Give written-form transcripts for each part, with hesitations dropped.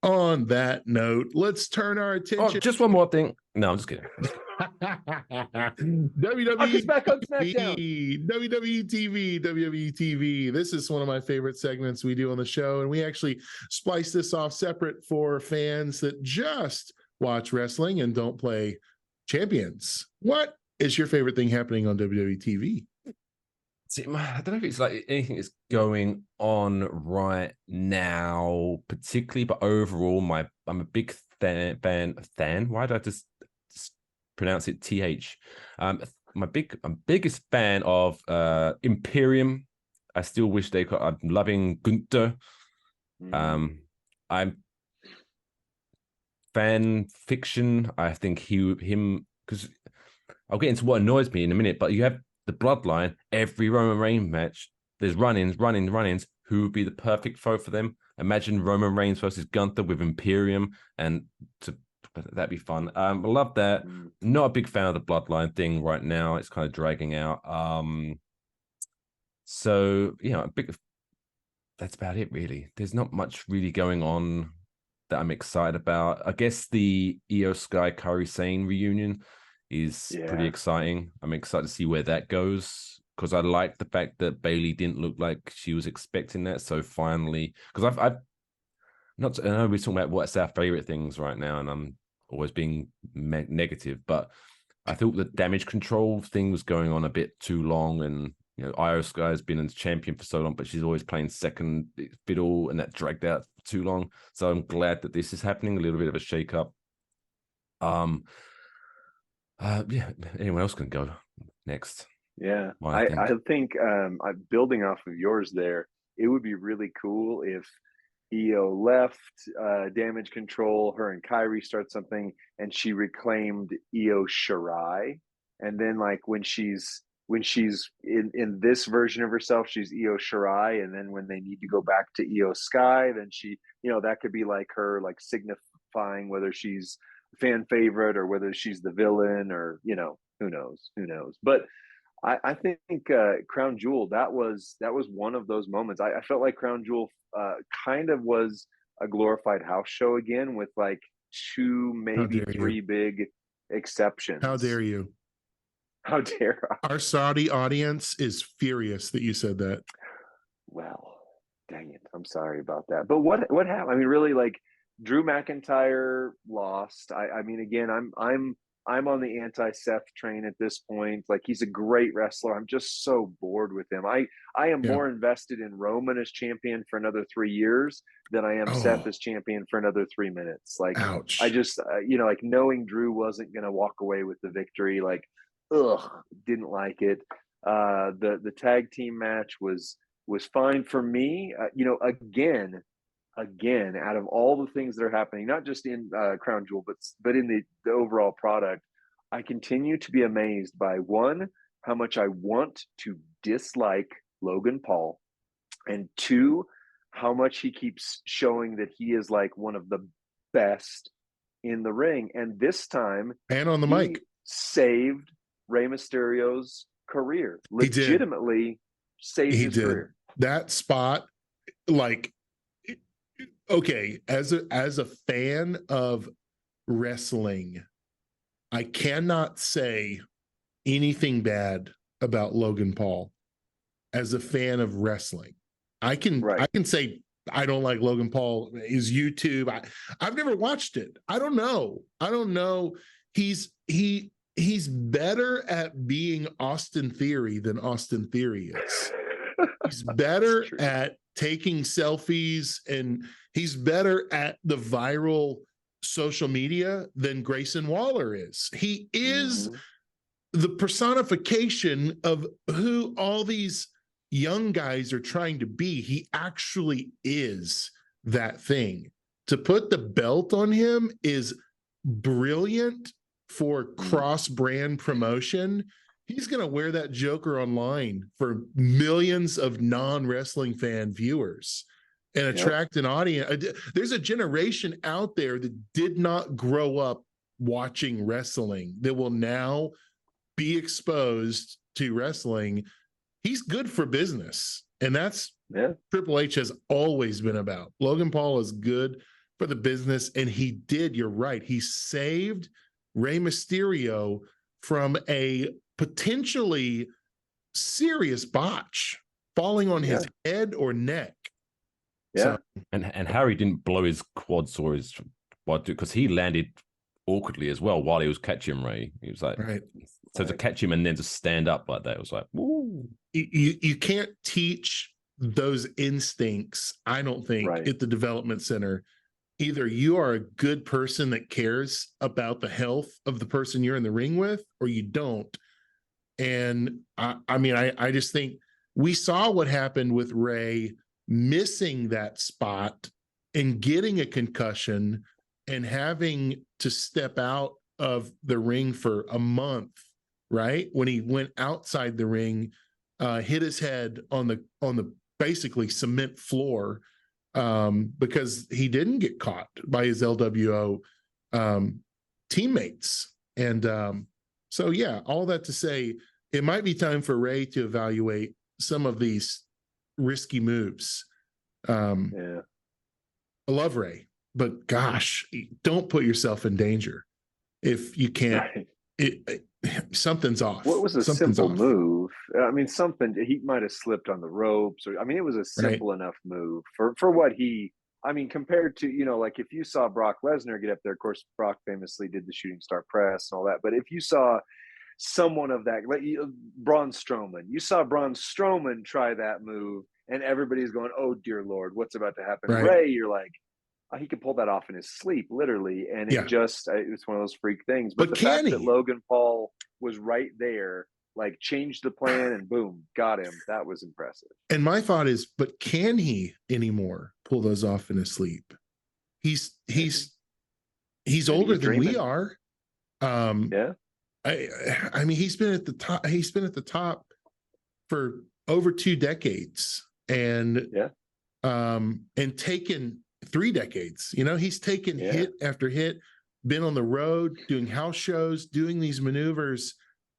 On that note, let's turn our attention. Oh, just one more thing. No, I'm just kidding. WWE back on TV, WWE TV, WWE TV. This is one of my favorite segments we do on the show, and we actually splice this off separate for fans that just watch wrestling and don't play Champions. What is your favorite thing happening on WWE TV? See, I don't know if it's like anything that's going on right now, particularly, but overall, I'm a big fan. Why did I just pronounce it TH? I'm biggest fan of Imperium. I still wish they could. I'm loving Gunther. I'm fan fiction. I think him because I'll get into what annoys me in a minute, but you have the Bloodline, every Roman Reigns match, there's run-ins. Who would be the perfect foe for them? Imagine Roman Reigns versus Gunther with Imperium, and that'd be fun. I love that. Not a big fan of the Bloodline thing right now. It's kind of dragging out. So that's about it really. There's not much really going on that I'm excited about. I guess the Io Sky Kairi Sane reunion is pretty exciting. I'm excited to see where that goes, because I like the fact that Bayley didn't look like she was expecting that. So finally, because I know we're talking about what's our favorite things right now, and I'm always being negative, but I thought the damage control thing was going on a bit too long, and Io Sky has been a champion for so long, but she's always playing second fiddle, and that dragged out too long. So I'm glad that this is happening, a little bit of a shake up. Anyone else can go next. Yeah, I think building off of yours there, it would be really cool if Io left damage control, her and Kairi start something, and she reclaimed Io Shirai, and then like when she's in this version of herself, she's Io Shirai, and then when they need to go back to Io Sky, then she, that could be like her, like signifying whether she's fan favorite or whether she's the villain, or who knows. But I think Crown Jewel, that was one of those moments. I felt like Crown Jewel kind of was a glorified house show again, with like two, maybe three big exceptions. How dare you? How dare I? Our Saudi audience is furious that you said that. Well, dang it. I'm sorry about that. But what happened? I mean, really, like, Drew McIntyre lost. I mean, again, I'm on the anti-Seth train at this point. Like, he's a great wrestler. I'm just so bored with him. I am more invested in Roman as champion for another 3 years than I am Seth as champion for another 3 minutes. Like, ouch. I just, like, knowing Drew wasn't going to walk away with the victory, like, didn't like it. The tag team match was fine for me. Again, out of all the things that are happening, not just in Crown Jewel, but in the overall product, I continue to be amazed by, one, how much I want to dislike Logan Paul, and two, how much he keeps showing that he is like one of the best in the ring. And this time, and on the mic, saved Rey Mysterio's career. Legitimately saved his career. That spot, like, okay, as a fan of wrestling, I cannot say anything bad about Logan Paul. As a fan of wrestling, I can say I don't like Logan Paul. His YouTube, I've never watched it. I don't know. He's better at being Austin Theory than Austin Theory is. He's better at taking selfies, and he's better at the viral social media than Grayson Waller is. He is the personification of who all these young guys are trying to be. He actually is that thing. To put the belt on him is brilliant for cross-brand promotion. He's going to wear that Joker online for millions of non-wrestling fan viewers and attract an audience. There's a generation out there that did not grow up watching wrestling that will now be exposed to wrestling. He's good for business, and that's Triple H has always been about. Logan Paul is good for the business, and he did. You're right. He saved Rey Mysterio from a potentially serious botch falling on his head or neck. Yeah. So, and Harry didn't blow his quads or his quad because he landed awkwardly as well while he was catching Ray. He was like, right. So to catch him and then to stand up like that, it was like, woo. You can't teach those instincts, I don't think, at the development center. Either you are a good person that cares about the health of the person you're in the ring with, or you don't. And I just think we saw what happened with Ray missing that spot and getting a concussion and having to step out of the ring for a month, right? When he went outside the ring, hit his head on the basically cement floor, because he didn't get caught by his LWO teammates. And so, yeah, all that to say, it might be time for Ray to evaluate some of these risky moves. I love Ray, but gosh, don't put yourself in danger if you can't. Something's off. What was a simple move? I mean, he might have slipped on the ropes, or it was a simple enough move for what he. I mean, compared to like if you saw Brock Lesnar get up there, of course, Brock famously did the shooting star press and all that. But if you saw someone of that, like Braun Strowman, you saw Braun Strowman try that move, and everybody's going, "Oh dear Lord, what's about to happen?" Ray, you're like, he could pull that off in his sleep, literally, and it's one of those freak things. But the fact that Logan Paul was right there, like changed the plan, and boom, got him. That was impressive. And my thought is, but can he anymore pull those off in his sleep? He's older than we are. I mean, he's been at the top. He's been at the top for over 2 decades, and taken 3 decades. He's taken hit after hit, been on the road, doing house shows, doing these maneuvers.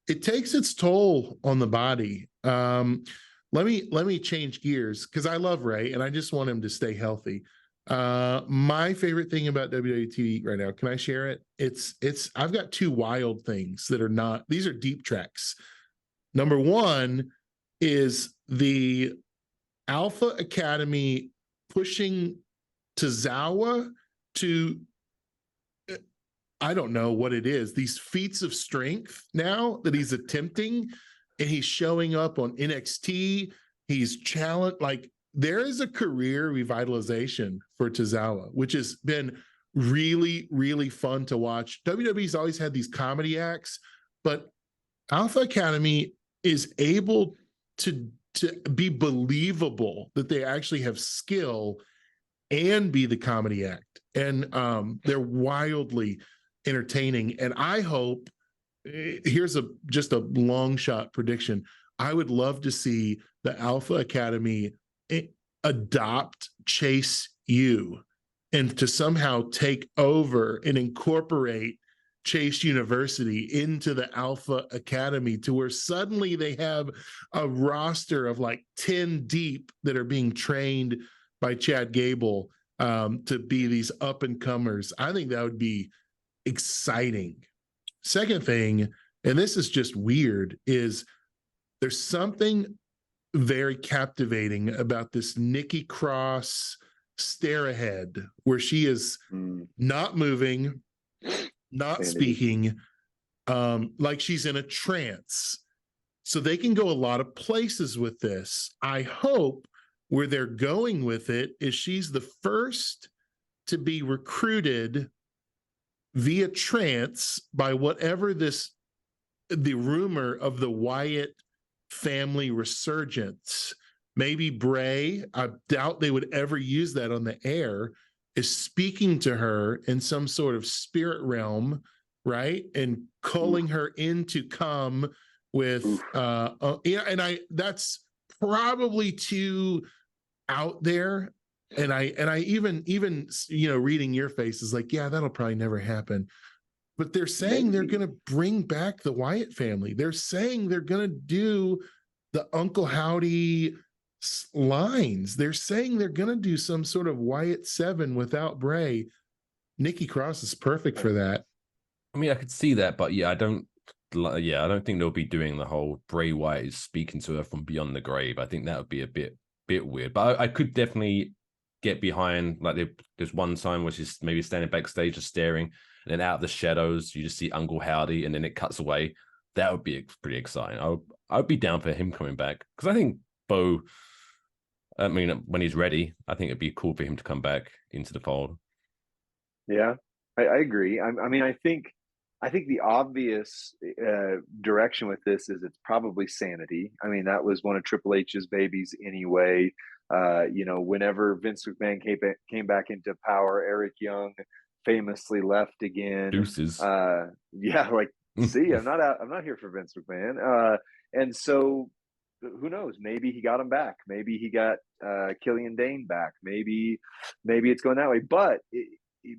It takes its toll on the body. Let me change gears because I love Ray and I just want him to stay healthy. My favorite thing about WWE TV right now, can I share it? I've got 2 wild things that are not, these are deep tracks. Number 1 is the Alpha Academy pushing Tozawa to, I don't know what it is, these feats of strength now that he's attempting, and he's showing up on NXT. He's challenged, like there is a career revitalization for Tozawa, which has been really, really fun to watch. WWE's always had these comedy acts, but Alpha Academy is able to be believable, that they actually have skill and be the comedy act. And they're wildly entertaining. And I hope, here's just a long shot prediction, I would love to see the Alpha Academy adopt Chase U and to somehow take over and incorporate Chase University into the Alpha Academy, to where suddenly they have a roster of like 10 deep that are being trained by Chad Gable to be these up and comers. I think that would be exciting. Second thing, and this is just weird, is there's something very captivating about this Nikki Cross stare ahead, where she is not moving, not speaking, like she's in a trance. So they can go a lot of places with this. I hope where they're going with it is she's the first to be recruited via trance by whatever the rumor of the Wyatt family resurgence. Maybe Bray, I doubt they would ever use that on the air, is speaking to her in some sort of spirit realm, right? And calling her in to come with, and that's probably too out there. And I even reading your face is like, yeah, that'll probably never happen. But they're saying they're going to bring back the Wyatt family. They're saying they're going to do the Uncle Howdy lines. They're saying they're going to do some sort of Wyatt 7 without Bray. Nikki Cross is perfect for that. I mean, I could see that, but yeah, I don't think they'll be doing the whole Bray Wyatt is speaking to her from beyond the grave. I think that would be a bit weird, but I could definitely get behind, like, there's one time where she's maybe standing backstage just staring, and then out of the shadows you just see Uncle Howdy, and then it cuts away. That would be pretty exciting. I would be down for him coming back, because I think Bo, I mean, when he's ready, I think it'd be cool for him to come back into the fold. Yeah, I agree. I mean, I think the obvious direction with this is it's probably sanity. I mean, that was one of Triple H's babies anyway. You know, whenever Vince McMahon came back into power, Eric Young famously left again. Deuces. Yeah, like, see, I'm not here for Vince McMahon. And so who knows? Maybe he got him back. Maybe he got Killian Dane back. Maybe it's going that way. But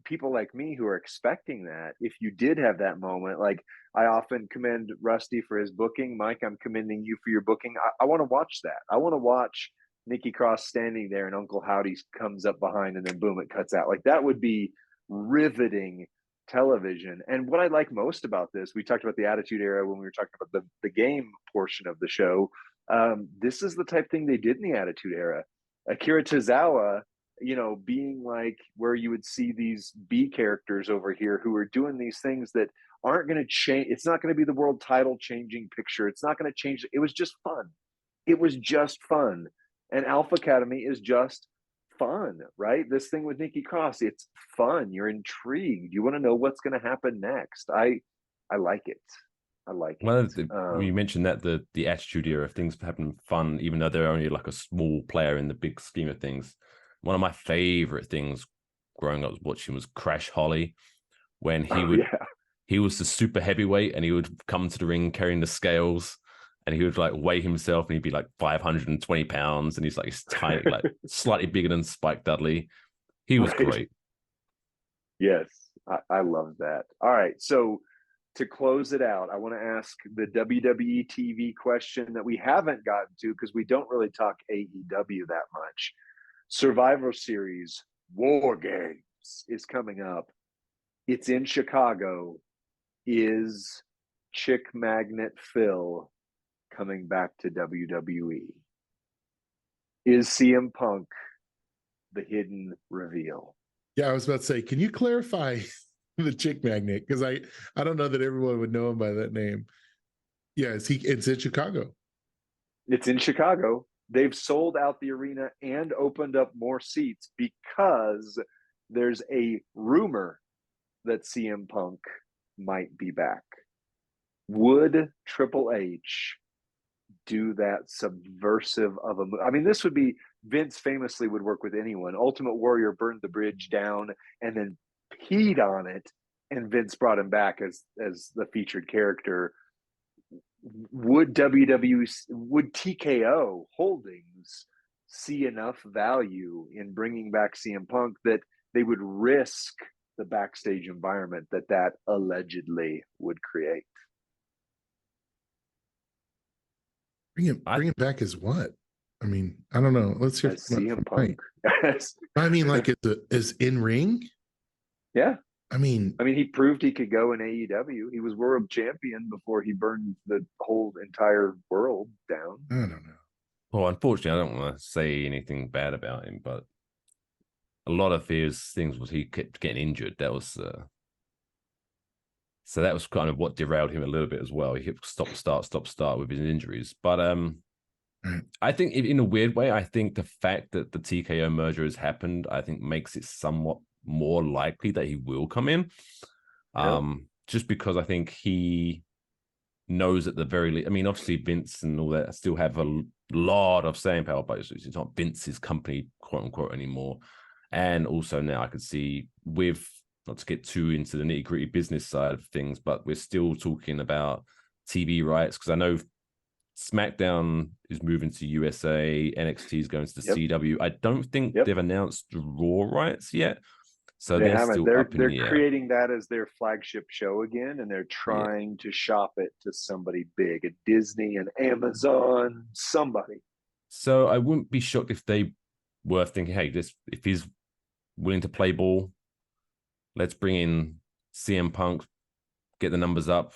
people like me who are expecting that, if you did have that moment, like, I often commend Rusty for his booking. Mike, I'm commending you for your booking. I want to watch that. I want to watch Nikki Cross standing there and Uncle Howdy comes up behind and then boom, it cuts out. Like, that would be riveting television. And what I like most about this, we talked about the Attitude Era when we were talking about the game portion of the show. This is the type thing they did in the Attitude Era. Akira Tozawa, you know, being like where you would see these B characters over here who are doing these things that aren't going to change. It's not going to be the world title changing picture. It's not going to change. It was just fun. It was just fun. And Alpha Academy is just fun, right? This thing with Nikki Cross, it's fun. You're intrigued. You want to know what's going to happen next. I like it. I like it. Well, you mentioned that the Attitude Era, if things happen fun, even though they're only like a small player in the big scheme of things. One of my favorite things growing up watching was Crash Holly, when he was the super heavyweight and he would come to the ring carrying the scales, and he would like weigh himself and he'd be like 520 pounds, and he's like, he's tiny, like slightly bigger than Spike Dudley. He was great. Yes, I love that. All right, so to close it out, I want to ask the WWE TV question that we haven't gotten to because we don't really talk AEW that much. Survivor Series War Games is coming up. It's in Chicago. Is Chick Magnet Phil coming back to WWE? Is CM Punk the hidden reveal? Yeah, I was about to say, can you clarify the Chick Magnet? Because I don't know that everyone would know him by that name. Yeah, it's in Chicago. It's in Chicago. They've sold out the arena and opened up more seats because there's a rumor that CM Punk might be back. Would Triple H do that subversive of a move? I mean, this would be, Vince famously would work with anyone. Ultimate Warrior burned the bridge down and then peed on it, and Vince brought him back as the featured character. Would TKO Holdings see enough value in bringing back CM Punk that they would risk the backstage environment that allegedly would create? Bring him back as what? I mean, I don't know. Let's hear CM Punk. I mean, like, is in ring? Yeah. I mean, he proved he could go in AEW. He was world champion before he burned the whole entire world down. I don't know. Well, unfortunately, I don't want to say anything bad about him, but a lot of his things was he kept getting injured. That was so that was kind of what derailed him a little bit as well. He kept stop start with his injuries. But I think in a weird way, I think the fact that the TKO merger has happened, I think makes it somewhat more likely that he will come in. Just because I think he knows at the very least. I mean, obviously Vince and all that still have a lot of saying power, but it's not Vince's company, quote unquote, anymore. And also now I could see, with, not to get too into the nitty gritty business side of things, but we're still talking about TV rights, because I know SmackDown is moving to USA, NXT is going to the CW. I don't think they've announced Raw rights yet. So they haven't. Still they're the creating that as their flagship show again, and they're trying to shop it to somebody big, a Disney, an Amazon, somebody. So I wouldn't be shocked if they were thinking, hey, if he's willing to play ball, let's bring in CM Punk, get the numbers up,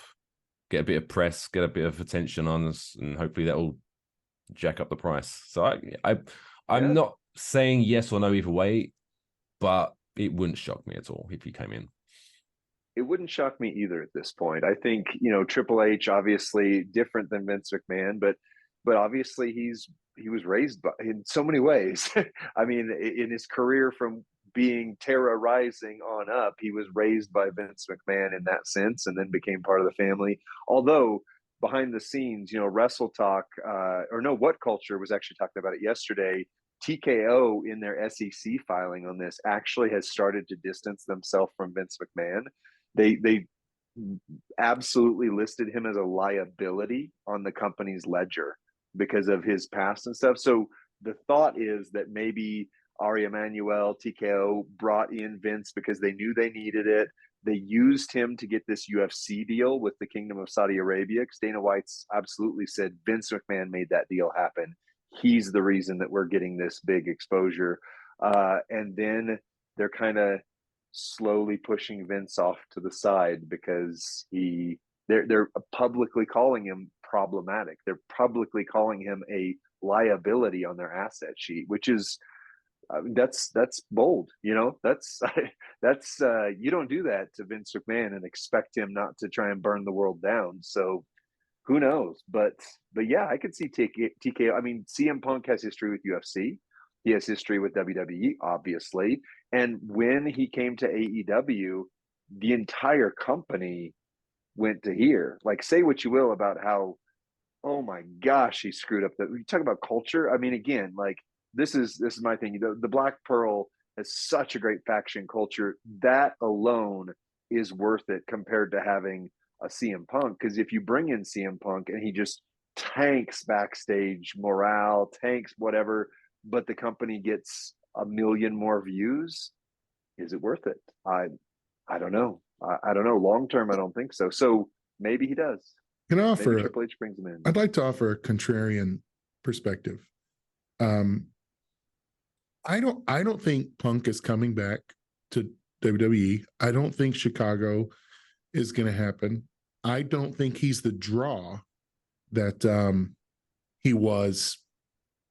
get a bit of press, get a bit of attention on us, and hopefully that will jack up the price. So I'm not saying yes or no either way, but it wouldn't shock me at all if he came in. It wouldn't shock me either at this point. I think, Triple H, obviously different than Vince McMahon, but obviously he was raised in so many ways. I mean, in his career from being terrorizing on up, he was raised by Vince McMahon in that sense, and then became part of the family. Although behind the scenes, Wrestle Talk, What Culture was actually talking about it yesterday. TKO in their SEC filing on this actually has started to distance themselves from Vince McMahon. They absolutely listed him as a liability on the company's ledger because of his past and stuff. So the thought is that maybe Ari Emanuel, TKO brought in Vince because they knew they needed it. They used him to get this UFC deal with the Kingdom of Saudi Arabia, because Dana White's absolutely said Vince McMahon made that deal happen. He's the reason that we're getting this big exposure. And then they're kind of slowly pushing Vince off to the side because they're publicly calling him problematic. They're publicly calling him a liability on their asset sheet, which is that's bold. That's you don't do that to Vince McMahon and expect him not to try and burn the world down. So who knows? But yeah, I could see TKO. I mean, CM Punk has history with UFC. He has history with WWE, obviously. And when he came to AEW, the entire company went to here. Like, say what you will about how, oh my gosh, he screwed up. You talk about culture. I mean, again, like this is my thing. The Black Pearl has such a great faction culture. That alone is worth it compared to having a CM Punk. Because if you bring in CM Punk and he just tanks backstage morale, tanks whatever, but the company gets 1 million more views, is it worth it? I don't know. I don't know. Long term, I don't think so. So maybe he does. Can I offer? Maybe Triple H brings him in. I'd like to offer a contrarian perspective. I don't think Punk is coming back to WWE. I don't think Chicago is going to happen. I don't think he's the draw that he was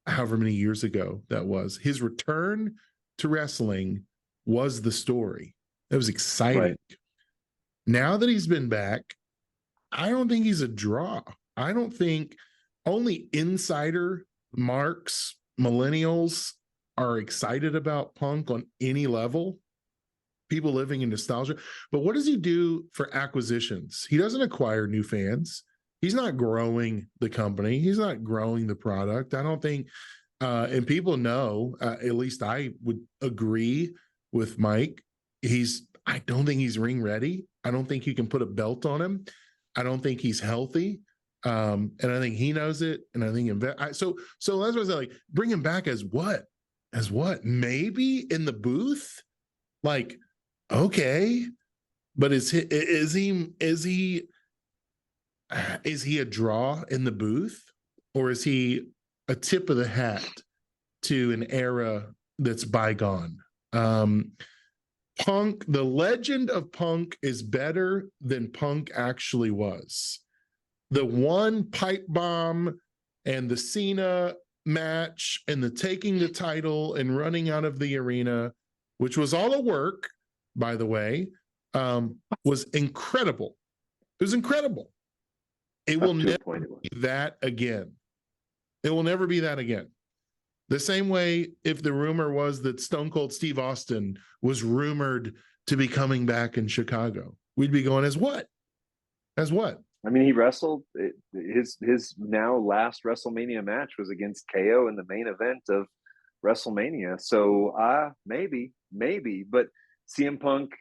however many years ago that was. His return to wrestling was the story. It was exciting. Right. Now that he's been back, I don't think he's a draw. I don't think only insider marks, millennials are excited about Punk on any level. People living in nostalgia. But what does he do for acquisitions? He doesn't acquire new fans. He's not growing the company. He's not growing the product. I don't think, and people know, at least I would agree with Mike. I don't think he's ring ready. I don't think you can put a belt on him. I don't think he's healthy. And I think he knows it. And I think, so that's what I was like, bring him back as what? As what? Maybe in the booth? Like, okay. But is he a draw in the booth, or is he a tip of the hat to an era that's bygone? Punk, the legend of Punk is better than Punk actually was. The one pipe bomb and the Cena match and the taking the title and running out of the arena, which was all a work, by the way, was incredible. It was incredible. It will never be that again. It will never be that again. The same way if the rumor was that Stone Cold Steve Austin was rumored to be coming back in Chicago, we'd be going, as what? As what? I mean, he wrestled. His now last WrestleMania match was against KO in the main event of WrestleMania. So maybe. But CM Punk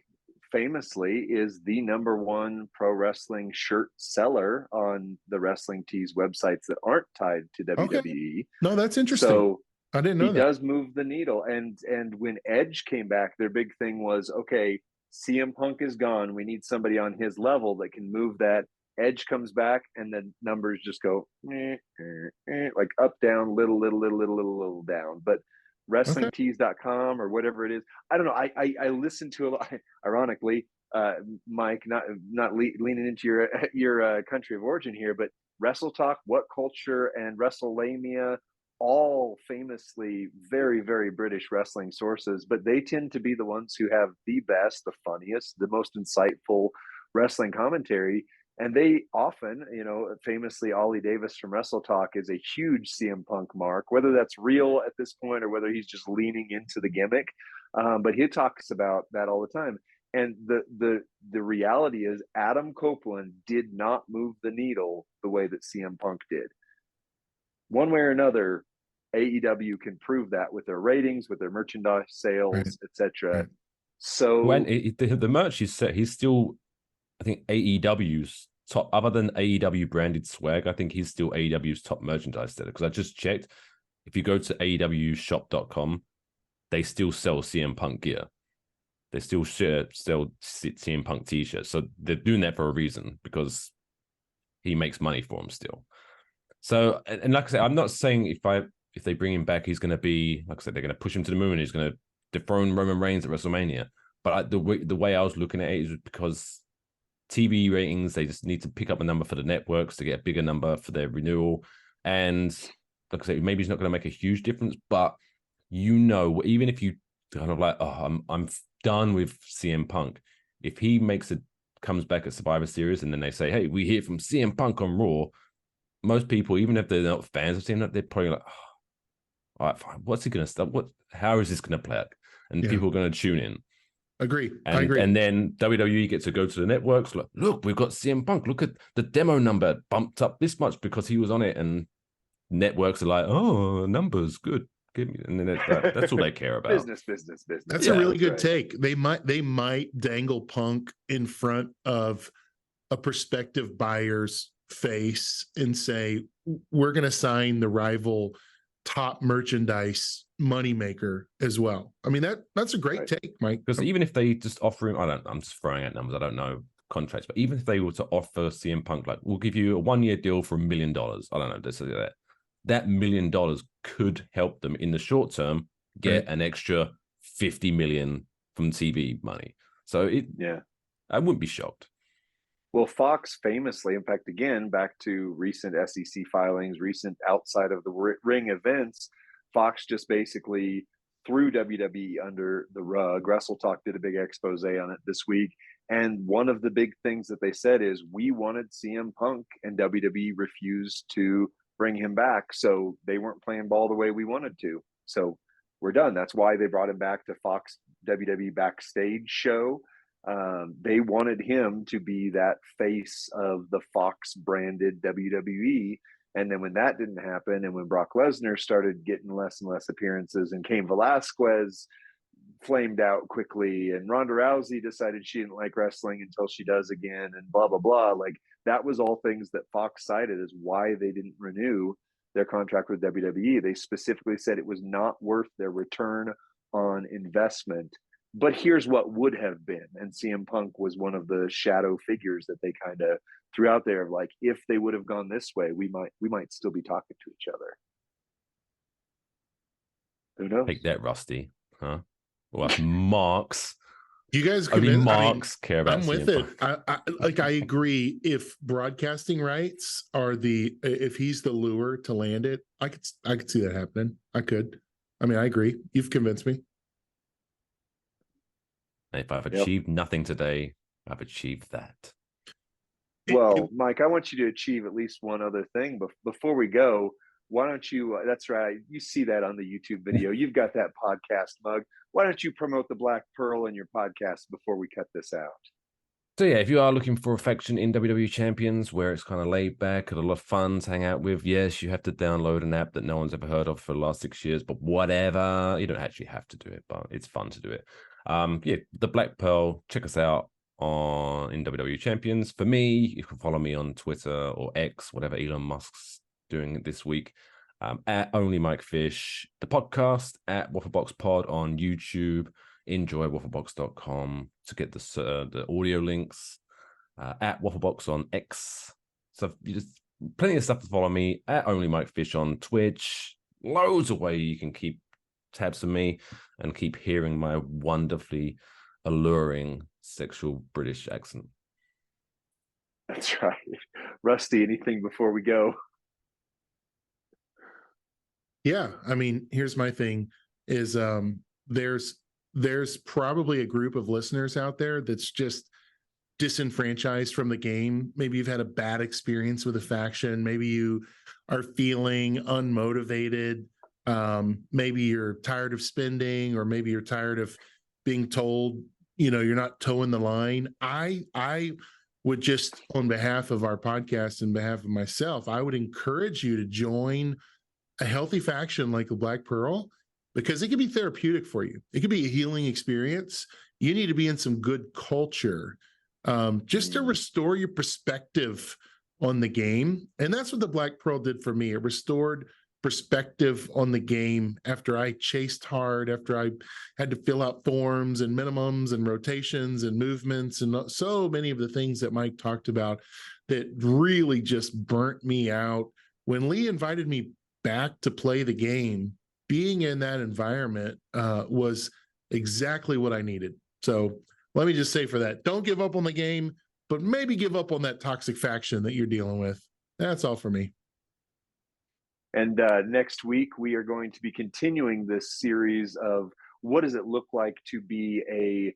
famously is the #1 pro wrestling shirt seller on the Wrestling Tees websites that aren't tied to WWE. Okay. No, that's interesting. So I didn't know he does move the needle. And when Edge came back, their big thing was, okay, CM Punk is gone. We need somebody on his level that can move that. Edge comes back, and the numbers just go like up, down, little down. But WrestlingTees.com or whatever it is, I don't know. I listen to a lot. Ironically, Mike, not leaning into your country of origin here, but Wrestle Talk, What Culture, and WrestleLamia, all famously very, very British wrestling sources, but they tend to be the ones who have the best, the funniest, the most insightful wrestling commentary. And they often, famously, Ollie Davis from Wrestle Talk is a huge CM Punk mark, whether that's real at this point or whether he's just leaning into the gimmick. But he talks about that all the time. And the reality is Adam Copeland did not move the needle the way that CM Punk did. One way or another, AEW can prove that with their ratings, with their merchandise sales, etc. Right. So when the merch is set, he's still, I think, AEW's top, other than AEW branded swag, I think he's still AEW's top merchandise seller. Because I just checked, if you go to AEWshop.com, they still sell CM Punk gear. They still sell CM Punk t-shirts. So they're doing that for a reason, because he makes money for them still. So, and like I said, I'm not saying if they bring him back, he's going to be, like I said, they're going to push him to the moon. He's going to dethrone Roman Reigns at WrestleMania. But the way I was looking at it is because TV ratings, they just need to pick up a number for the networks to get a bigger number for their renewal. And like I said, maybe it's not going to make a huge difference, but even if you kind of like, I'm done with CM Punk, if he comes back at Survivor Series and then they say, hey, we hear from CM Punk on Raw, most people, even if they're not fans of CM Punk, they're probably like, all right, fine. What's he going to stop? How is this going to play out? And people are going to tune in. I agree. And then WWE gets to go to the networks. Like, look, we've got CM Punk. Look at the demo number bumped up this much because he was on it. And networks are like, oh, numbers, good. Give me. And then that's all they care about. Business. That's a really good take. They might dangle Punk in front of a prospective buyer's face and say, we're going to sign the rival top merchandise moneymaker as well. I mean, that's a great take, Mike. Because even if they just offer him, I'm just throwing out numbers, I don't know contracts, but even if they were to offer CM Punk, like, we'll give you a 1-year deal for $1 million, I don't know, just say that $1 million could help them in the short term get an extra $50 million from TV money. So I wouldn't be shocked. Well, Fox famously, in fact, again, back to recent SEC filings, recent outside of the ring events, Fox just basically threw WWE under the rug. Wrestle Talk did a big expose on it this week. And one of the big things that they said is, we wanted CM Punk and WWE refused to bring him back. So they weren't playing ball the way we wanted to. So we're done. That's why they brought him back to Fox WWE Backstage show. They wanted him to be that face of the Fox branded WWE. And then when that didn't happen, and when Brock Lesnar started getting less and less appearances, and Cain Velasquez flamed out quickly, and Ronda Rousey decided she didn't like wrestling until she does again, and blah, blah, blah. Like, that was all things that Fox cited as why they didn't renew their contract with WWE. They specifically said it was not worth their return on investment. But here's what would have been. And CM Punk was one of the shadow figures that they kind of threw out there of, like, if they would have gone this way, we might still be talking to each other. Who knows? Take that, Rusty. Huh? Well, Marks. You guys care about. I'm with it. I agree. If broadcasting rights are if he's the lure to land it, I could see that happening. I agree. You've convinced me. If I've achieved nothing today, I've achieved that. Well, Mike, I want you to achieve at least one other thing. But before we go, why don't you, that's right, you see that on the YouTube video. You've got that podcast mug. Why don't you promote the Black Pearl in your podcast before we cut this out? So yeah, if you are looking for a faction in WWE Champions where it's kind of laid back, got a lot of fun to hang out with, yes, you have to download an app that no one's ever heard of for the last 6 years, but whatever. You don't actually have to do it, but it's fun to do it. The Black Pearl, check us out in WWE Champions. For me, you can follow me on Twitter or X, whatever Elon Musk's doing this week, at Only Mike Fish. The podcast at Wafflebox Pod on YouTube. Enjoy wafflebox.com to get the audio links. at Wafflebox on X. So you just plenty of stuff to follow me at Only Mike Fish on Twitch. Loads of ways you can keep tabs of me and keep hearing my wonderfully alluring sexual British accent. That's right. Rusty, anything before we go? Yeah, I mean, here's my thing is there's probably a group of listeners out there that's just disenfranchised from the game. Maybe you've had a bad experience with a faction. Maybe you are feeling unmotivated. Maybe you're tired of spending, or maybe you're tired of being told, you know, you're not towing the line. I would just, on behalf of our podcast and behalf of myself, I would encourage you to join a healthy faction like the Black Pearl, because it can be therapeutic for you. It could be a healing experience. You need to be in some good culture, just to restore your perspective on the game. And that's what the Black Pearl did for me. It restored perspective on the game after I chased hard, after I had to fill out forms and minimums and rotations and movements and so many of the things that Mike talked about that really just burnt me out. When Lee invited me back to play the game, being in that environment was exactly what I needed. So let me just say for that, don't give up on the game, but maybe give up on that toxic faction that you're dealing with. That's all for me. And next week, we are going to be continuing this series of what does it look like to be a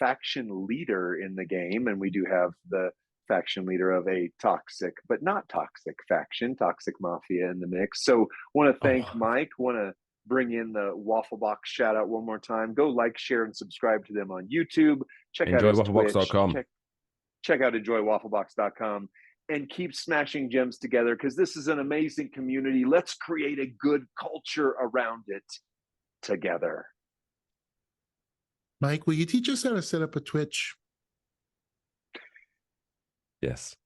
faction leader in the game. And we do have the faction leader of a toxic, but not toxic faction, Toxic Mafia in the mix. So want to thank Mike, want to bring in the Wafflebox shout out one more time. Go like, share, and subscribe to them on YouTube. Check out EnjoyWafflebox.com. Check out EnjoyWafflebox.com. And keep smashing gems together, because this is an amazing community. Let's create a good culture around it together. Mike, will you teach us how to set up a Twitch? Yes.